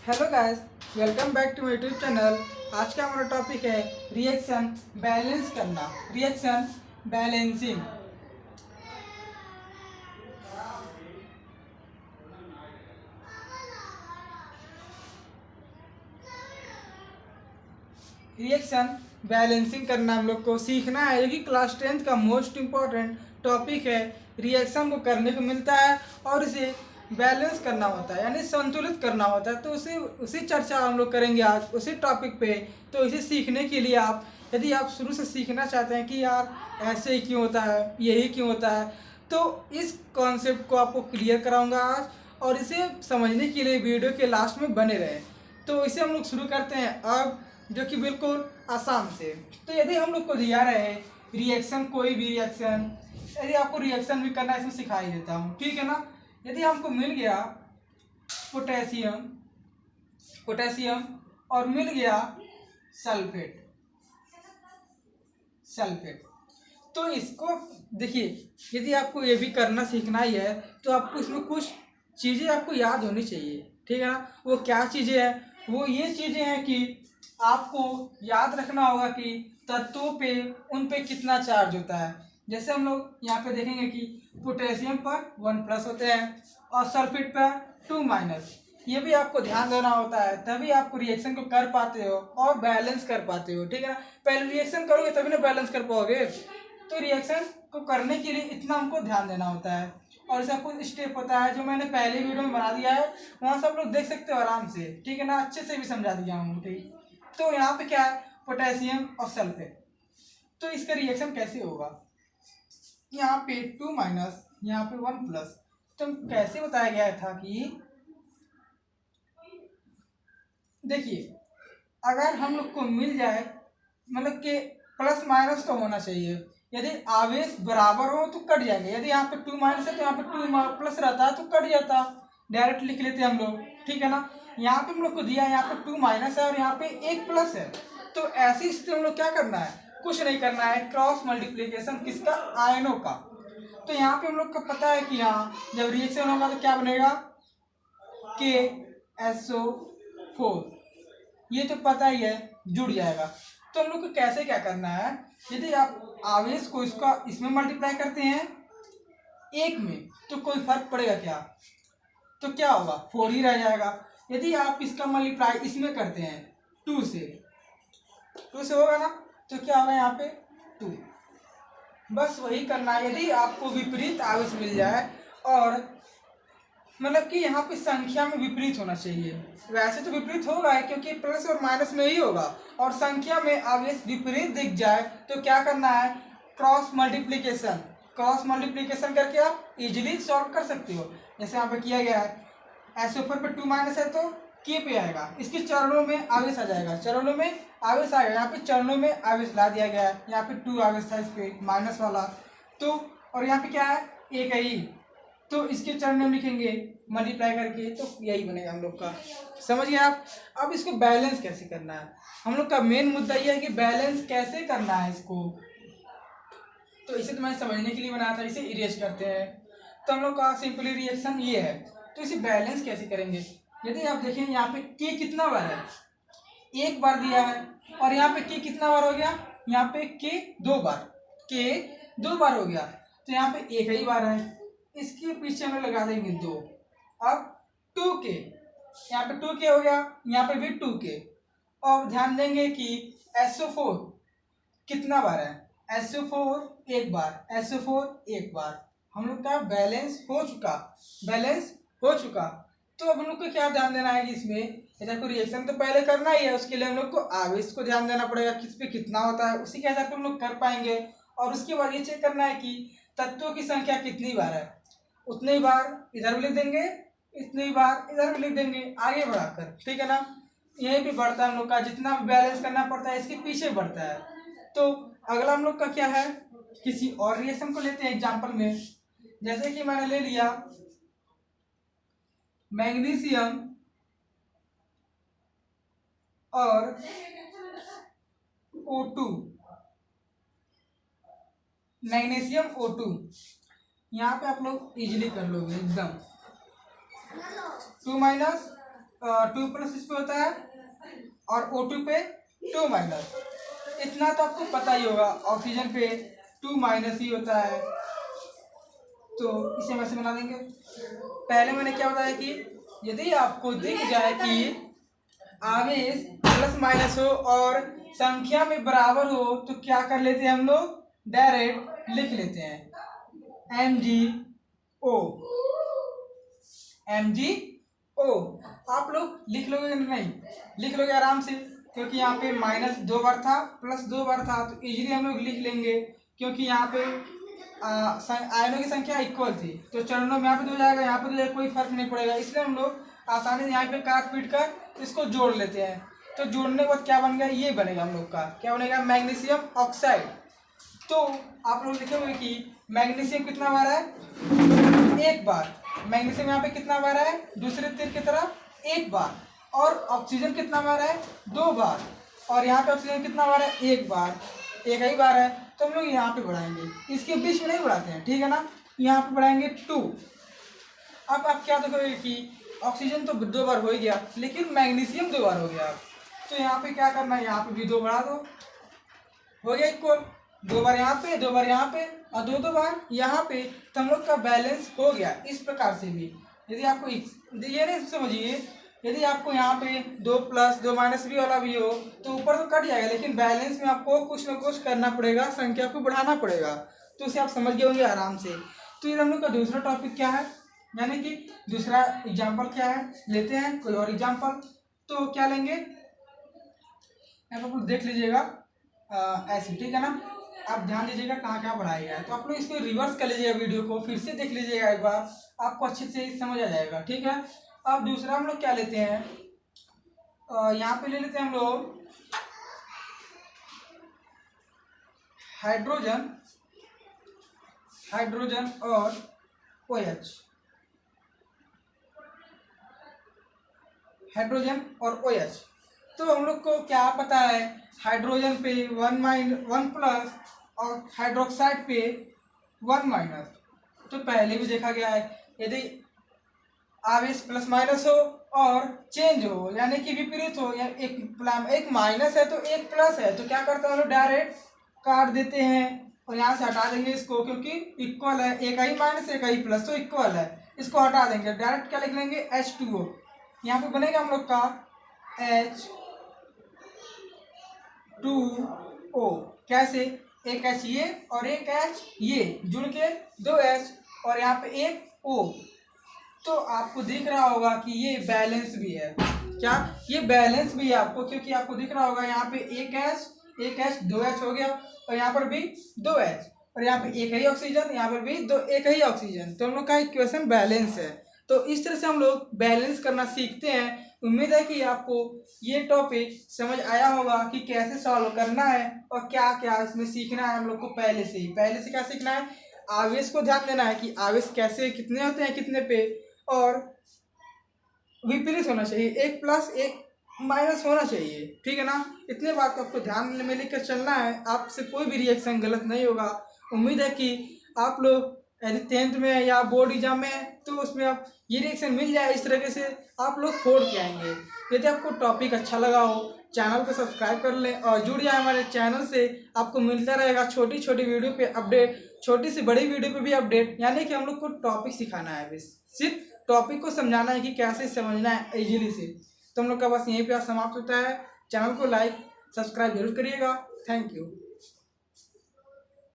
Hello guys, welcome back to my YouTube channel. आज का हमारा टॉपिक है रिएक्शन बैलेंस करना, रिएक्शन बैलेंसिंग। रिएक्शन बैलेंसिंग करना हम लोग को सीखना है, ये कि क्लास 10th का मोस्ट इम्पॉर्टेंट टॉपिक है। रिएक्शन को करने को मिलता है और इसे बैलेंस करना होता है, यानी संतुलित करना होता है। तो उसी चर्चा हम लोग करेंगे आज उसी टॉपिक पे। तो इसे सीखने के लिए यदि आप शुरू से सीखना चाहते हैं कि यार ऐसे ही क्यों होता है, यही क्यों होता है, तो इस कॉन्सेप्ट को आपको क्लियर कराऊंगा आज, और इसे समझने के लिए वीडियो के लास्ट में बने रहें। तो इसे हम लोग शुरू करते हैं अब, जो कि बिल्कुल आसान से। तो यदि हम लोग को दिया रहे रिएक्शन, कोई भी रिएक्शन, यदि आपको रिएक्शन भी करना है इसमें सिखा ही देता हूँ, ठीक है ना। यदि हमको मिल गया पोटेशियम पोटेशियम और मिल गया सल्फेट सल्फेट, तो इसको देखिए, यदि आपको ये भी करना सीखना ही है तो आपको इसमें कुछ चीज़ें आपको याद होनी चाहिए, ठीक है ना। वो क्या चीज़ें हैं? वो ये चीज़ें हैं कि आपको याद रखना होगा कि तत्वों पे, उन पे कितना चार्ज होता है। जैसे हम लोग यहाँ पे देखेंगे कि पोटेशियम पर 1+ होते हैं और सल्फेट पर 2-। ये भी आपको ध्यान देना होता है, तभी आपको रिएक्शन को कर पाते हो और बैलेंस कर पाते हो, ठीक है ना। पहले रिएक्शन करोगे तभी ना बैलेंस कर पाओगे। तो रिएक्शन को करने के लिए इतना हमको ध्यान देना होता है, और इसका कुछ स्टेप होता है जो मैंने पहले वीडियो में बना दिया है, वहाँ से आप लोग देख सकते हो आराम से, ठीक है ना। अच्छे से भी समझा दिया हूँ, ठीक। तो यहाँ पे क्या है, पोटेशियम और सल्फेट। तो इसका रिएक्शन कैसे होगा, यहाँ पे 2-, यहाँ पे 1+। तो कैसे बताया गया था कि देखिए, अगर हम लोग को मिल जाए, मतलब कि प्लस माइनस तो होना चाहिए। यदि आवेश बराबर हो तो कट जाएंगे। यदि यहाँ पे 2- है तो यहाँ पे 2+ रहता है तो कट जाता, डायरेक्ट लिख लेते हम लोग, ठीक है ना। यहाँ पे हम लोग को दिया है, यहाँ पे 2- है और यहाँ पे 1+ है। तो ऐसी स्थिति हम लोग क्या करना है, कुछ नहीं करना है, क्रॉस मल्टीप्लीकेशन किसका, आयनों का। तो यहाँ पे हम लोग को पता है कि यहाँ जब रिएक्शन होगा तो क्या बनेगा, KSO4, ये तो पता ही है, जुड़ जाएगा। तो हम लोग को कैसे क्या करना है, यदि आप आवेश को इसमें मल्टीप्लाई करते हैं एक में, तो कोई फर्क पड़ेगा क्या, तो क्या होगा, 4 ही रह जाएगा। यदि आप इसका मल्टीप्लाई इसमें करते हैं 2 से, होगा ना, तो क्या होगा यहाँ पे 2। बस वही करना है। यदि आपको विपरीत आवेश मिल जाए, और मतलब कि यहाँ पे संख्या में विपरीत होना चाहिए। वैसे तो विपरीत होगा है, क्योंकि प्लस और माइनस में ही होगा, और संख्या में आवेश विपरीत दिख जाए तो क्या करना है, क्रॉस मल्टीप्लीकेशन। क्रॉस मल्टीप्लीकेशन करके आप इजीली सॉल्व कर सकते हो। जैसे यहाँ पे किया गया है, SO4 पे 2- है तो K पे आएगा, इसके चरणों में आवेश आ जाएगा, चरणों में आवेश आएगा। यहाँ पे चरणों में आवेश ला दिया गया है, यहाँ पे 2 आवेश था इस पे माइनस वाला, तो और यहाँ पे क्या है, एक ही, तो इसके चरण में लिखेंगे मल्टीप्लाई करके, तो यही बनेगा हम लोग का। समझ गए आप। अब इसको बैलेंस कैसे करना है, हम लोग का मेन मुद्दा ये है कि बैलेंस कैसे करना है इसको। तो इसे तो मैंने समझने के लिए बनाया था, इसे इरेज करते हैं। तो हम लोग का सिंपली रिएक्शन ये है, तो इसे बैलेंस कैसे करेंगे। यदि आप देखें यहाँ पे K कितना बार है, एक बार दिया है, और यहाँ पे K कितना बार हो गया, यहाँ पे K 2 बार, K 2 बार हो गया, तो यहाँ पे एक ही बार है, इसके पीछे हम लगा देंगे 2। अब 2K, यहाँ पे 2K हो गया, यहाँ पे भी 2K। और ध्यान देंगे कि SO4 कितना बार है, SO4 एक बार, SO4 एक बार। हम लोग का बैलेंस हो चुका, बैलेंस हो चुका। तो अब हम लोग को क्या ध्यान देना है कि इसमें देखो, रिएक्शन तो पहले करना ही है, उसके लिए हम लोग को आवेश को ध्यान देना पड़ेगा, किस पे कितना होता है, उसी के आधार पर हम लोग कर पाएंगे। और उसके बाद ये चेक करना है कि तत्वों की संख्या कितनी बार है, उतनी ही बार इधर भी लिख देंगे, इतनी ही बार इधर भी लिख देंगे, आगे बढ़ाकर, ठीक है ना। यही भी बढ़ता है हम लोग का, जितना भी बैलेंस करना पड़ता है इसके पीछे बढ़ता है। तो अगला हम लोग का क्या है, किसी और रिएक्शन को लेते हैं एग्जाम्पल में। जैसे कि मैंने ले लिया मैग्नीशियम और O2, मैग्नीशियम O2। यहाँ पे आप लोग इजीली कर लोगे एकदम, 2-, टू प्लस इस पे होता है और O2 पे 2 माइनस। इतना तो आपको पता ही होगा, ऑक्सीजन पे 2 माइनस ही होता है। तो इसे हम ऐसे बना देंगे। पहले मैंने क्या बताया कि यदि आपको दिख जाए कि आवेश प्लस माइनस हो और संख्या में बराबर हो तो क्या कर लेते हैं हम लोग, डायरेक्ट लिख लेते हैं MgO। MgO आप लोग लिख लोगे नहीं, लिख लोगे आराम से, क्योंकि यहाँ पे माइनस 2 बार था, प्लस 2 बार था, तो इजीली हम लोग लिख लेंगे। क्योंकि यहाँ पे आयनों की संख्या इक्वल थी, तो चरणों में यहाँ पे 2 जाएगा, यहाँ पे 2 जाएगा, कोई फर्क नहीं पड़ेगा। इसलिए हम लोग आसानी से यहाँ पे काट पीट कर इसको जोड़ लेते हैं। तो जोड़ने के बाद क्या बन गया, ये बनेगा हम लोग का, क्या बनेगा, मैग्नीशियम ऑक्साइड। तो आप लोग लिखेंगे कि मैग्नीशियम कितना बार है, 1 बार। मैग्नीशियम यहाँ पे कितना बार है, दूसरे तीर की तरफ 1 बार। और ऑक्सीजन कितना बार है, 2 बार। और यहाँ पे ऑक्सीजन कितना बार है, 1 बार, एक ही बार है। तो हम लोग यहाँ पे बढ़ाएंगे, इसके बीच में नहीं बढ़ाते हैं, ठीक है ना। यहाँ पे बढ़ाएंगे 2। अब आप क्या देखोगे कि ऑक्सीजन तो 2 बार हो ही गया, लेकिन मैग्नीशियम 2 बार हो गया। तो यहाँ पे क्या करना है, यहाँ पे भी 2 बढ़ा दो, हो गया इक्वल। 2 बार यहाँ पे, 2 बार यहाँ पे और 2 बार यहाँ पे, तो हम लोग का बैलेंस हो गया। इस प्रकार से भी यदि आपको ये नहीं समझिए, यदि आपको यहाँ पे 2 प्लस 2 माइनस भी वाला भी हो तो ऊपर तो कट जाएगा, लेकिन बैलेंस में आपको कुछ ना कुछ करना पड़ेगा, संख्या को बढ़ाना पड़ेगा। तो उसे आप समझ गए होंगे आराम से। तो ये हम लोग का दूसरा टॉपिक क्या है, यानी कि दूसरा एग्जाम्पल क्या है, लेते हैं कोई और एग्जाम्पल। तो क्या लेंगे, आप लोग देख लीजिएगा ऐसे, ठीक है ना। आप ध्यान दीजिएगा कहाँ क्या बढ़ाया गया है। तो आप लोग इसको रिवर्स कर लीजिएगा, वीडियो को फिर से देख लीजिएगा एक बार, आपको अच्छे से समझ आ जाएगा, ठीक है। अब दूसरा हम लोग क्या लेते हैं, यहाँ पे ले लेते हैं हम लोग हाइड्रोजन, हाइड्रोजन और OH, हाइड्रोजन और OH। तो हम लोग को क्या पता है, हाइड्रोजन पे 1 प्लस और हाइड्रोक्साइड पे 1 माइनस। तो पहले भी देखा गया है, यदि आवेश प्लस माइनस हो और चेंज हो, यानी कि विपरीत हो, या एक माइनस है तो एक प्लस है, तो क्या करते हैं हम लोग, डायरेक्ट काट देते हैं और यहाँ से हटा देंगे इसको, क्योंकि इक्वल है, एक ही माइनस एक ही प्लस, तो इक्वल है, इसको हटा देंगे। डायरेक्ट क्या लिख लेंगे, H2O। यहाँ पे बनेगा हम लोग का H2O। कैसे, एक H ये और एक H ये जुड़ के 2H और यहाँ पे एक O। तो आपको दिख रहा होगा कि ये बैलेंस भी है, क्या, ये बैलेंस भी है आपको, क्योंकि आपको दिख रहा होगा यहाँ पे एक H 2H हो गया, और यहाँ पर भी 2H, और यहाँ पे एक ही ऑक्सीजन, यहाँ पर भी एक ही ऑक्सीजन। तो हम लोग का इक्वेशन बैलेंस है। तो इस तरह से हम लोग बैलेंस करना सीखते हैं। उम्मीद है कि आपको ये टॉपिक समझ आया होगा कि कैसे सॉल्व करना है और क्या क्या इसमें सीखना है हम लोग को। पहले से क्या सीखना है, आवेश को ध्यान देना है कि आवेश कैसे, कितने होते हैं कितने पे, और विपरीत होना चाहिए, एक प्लस एक माइनस होना चाहिए, ठीक है ना। इतने बात को आपको ध्यान में लेकर चलना है, आपसे कोई भी रिएक्शन गलत नहीं होगा। उम्मीद है कि आप लोग यदि 10th में या बोर्ड एग्जाम में है तो उसमें आप ये रिएक्शन मिल जाए, इस तरीके से आप लोग फोड़ के आएंगे। यदि आपको टॉपिक अच्छा लगा हो, चैनल को सब्सक्राइब कर लें और जुड़ जाए हमारे चैनल से। आपको मिलता रहेगा छोटी छोटी वीडियो पे अपडेट, छोटी से बड़ी वीडियो पे भी अपडेट, यानी कि हम लोग को टॉपिक सिखाना है, बस सिर्फ टॉपिक को समझाना है कि कैसे समझना है इजीली से। तो हम लोग का बस यहीं पे समाप्त होता है। चैनल को लाइक सब्सक्राइब जरूर करिएगा। Thank you.